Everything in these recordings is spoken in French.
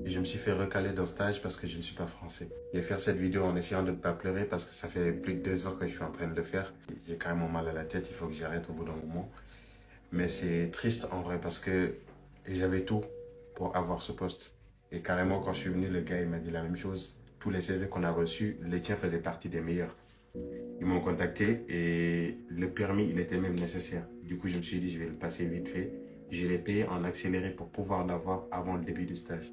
et je me suis fait recaler d'un stage parce que je ne suis pas français. Je vais faire cette vidéo en essayant de ne pas pleurer parce que ça fait plus de 2 heures que je suis en train de le faire. J'ai carrément mal à la tête, il faut que j'arrête au bout d'un moment. Mais c'est triste en vrai parce que j'avais tout pour avoir ce poste. Et carrément, quand je suis venu, le gars il m'a dit la même chose. Tous les CV qu'on a reçus, les tiens faisaient partie des meilleurs. Ils m'ont contacté et le permis, il était même nécessaire. Du coup, je me suis dit, je vais le passer vite fait. Je l'ai payé en accéléré pour pouvoir l'avoir avant le début du stage.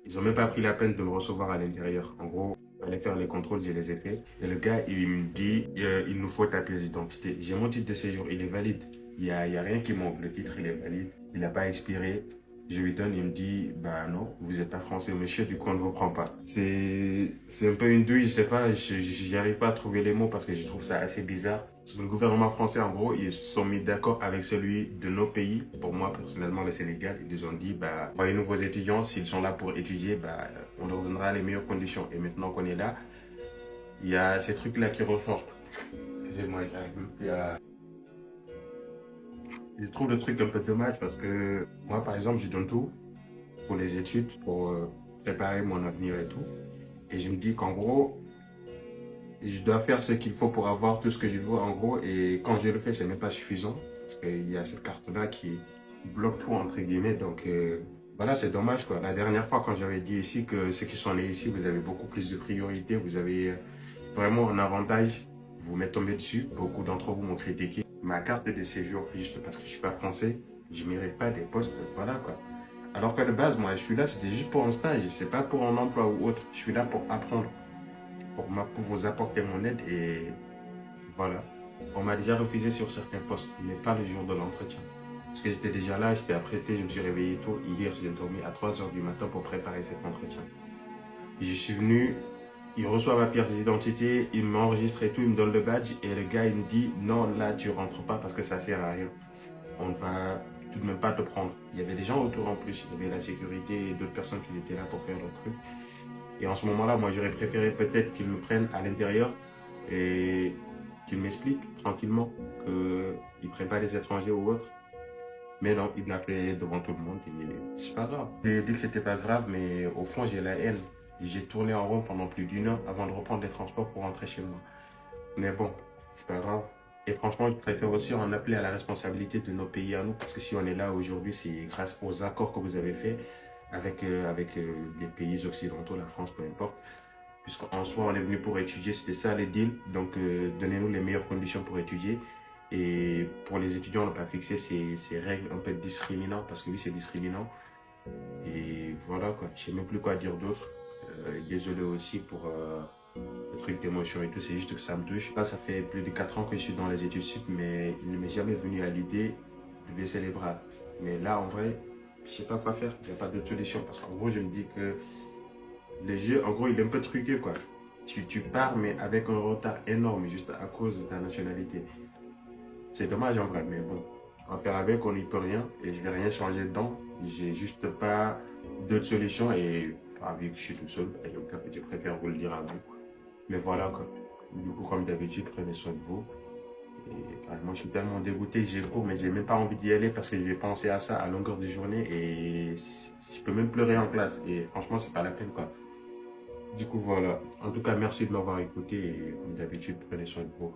Ils n'ont même pas pris la peine de me recevoir à l'intérieur. En gros, aller faire les contrôles, je les ai faits. Et le gars, il me dit, il nous faut ta pièce d'identité. J'ai mon titre de séjour, il est valide. Il y a rien qui manque. Le titre, il est valide. Il n'a pas expiré. Je lui donne, il me dit, bah non, vous n'êtes pas français, monsieur, du coup, on ne vous prend pas. C'est un peu une douille, je sais pas, j'arrive pas à trouver les mots parce que je trouve ça assez bizarre. Parce que le gouvernement français, en gros, ils se sont mis d'accord avec celui de nos pays. Pour moi, personnellement, le Sénégal, ils nous ont dit, bah, voyez nouveaux étudiants, s'ils sont là pour étudier, bah, on leur donnera les meilleures conditions. Et maintenant qu'on est là, il y a ces trucs-là qui ressortent. Excusez-moi, j'arrive même plus à... Je trouve le truc un peu dommage parce que moi, par exemple, je donne tout pour les études, pour préparer mon avenir et tout. Et je me dis qu'en gros, je dois faire ce qu'il faut pour avoir tout ce que je veux en gros. Et quand je le fais, ce n'est pas suffisant. Parce qu'il y a cette carte-là qui bloque tout entre guillemets. Donc voilà, c'est dommage quoi. La dernière fois, quand j'avais dit ici que ceux qui sont nés ici, vous avez beaucoup plus de priorité, vous avez vraiment un avantage, vous m'êtes tombé dessus. Beaucoup d'entre vous m'ont critiqué. Ma carte de séjour, juste parce que je suis pas français, je ne mérite pas des postes, voilà quoi. Alors qu'à la base, moi, je suis là, c'était juste pour un stage, c'est pas pour un emploi ou autre. Je suis là pour apprendre, pour vous apporter mon aide et voilà. On m'a déjà refusé sur certains postes, mais pas le jour de l'entretien. Parce que j'étais déjà là, j'étais apprêté, je me suis réveillé tôt. Hier, j'ai dormi à 3 heures du matin pour préparer cet entretien. Et je suis venu, il reçoit ma pièce d'identité, il m'enregistre et tout, il me donne le badge et le gars, il me dit non, là, tu rentres pas parce que ça sert à rien. On ne va tout de même pas te prendre. Il y avait des gens autour en plus, il y avait la sécurité et d'autres personnes qui étaient là pour faire leur truc. Et en ce moment-là, moi, j'aurais préféré peut-être qu'ils me prennent à l'intérieur et qu'ils m'expliquent tranquillement qu'ils ne prennent pas les étrangers ou autres. Mais non, il m'a fait devant tout le monde et c'est pas grave. J'ai dit que c'était pas grave, mais au fond, j'ai la haine. Et j'ai tourné en rond pendant plus d'une heure avant de reprendre les transports pour rentrer chez moi. Mais bon, c'est pas grave. Et franchement, je préfère aussi en appeler à la responsabilité de nos pays à nous, parce que si on est là aujourd'hui, c'est grâce aux accords que vous avez faits avec les pays occidentaux, la France, peu importe. Puisqu'en soi, on est venu pour étudier, c'était ça les deals. Donc, donnez-nous les meilleures conditions pour étudier. Et pour les étudiants, on n'a pas fixé ces règles un peu discriminantes, parce que oui, c'est discriminant. Et voilà, quoi. Je sais même plus quoi dire d'autre. Désolé aussi pour le truc d'émotion et tout, c'est juste que ça me touche. Là, ça fait plus de 4 ans que je suis dans les études sup, mais il ne m'est jamais venu à l'idée de baisser les bras. Mais là, en vrai, je sais pas quoi faire. Il n'y a pas d'autre solution, parce qu'en gros, je me dis que le jeu, en gros, il est un peu truqué, quoi. Tu pars, mais avec un retard énorme, juste à cause de ta nationalité. C'est dommage, en vrai, mais bon. On va faire avec, on n'y peut rien, et je vais rien changer dedans. J'ai juste pas d'autre solution, et vu que je suis tout seul, et donc, je préfère vous le dire à vous. Mais voilà, quoi. Du coup, comme d'habitude, prenez soin de vous. Et carrément, je suis tellement dégoûté, j'ai cours, mais j'ai même pas envie d'y aller parce que je vais penser à ça à longueur de journée et je peux même pleurer en classe. Et franchement, c'est pas la peine, quoi. Du coup, voilà. En tout cas, merci de m'avoir écouté et comme d'habitude, prenez soin de vous.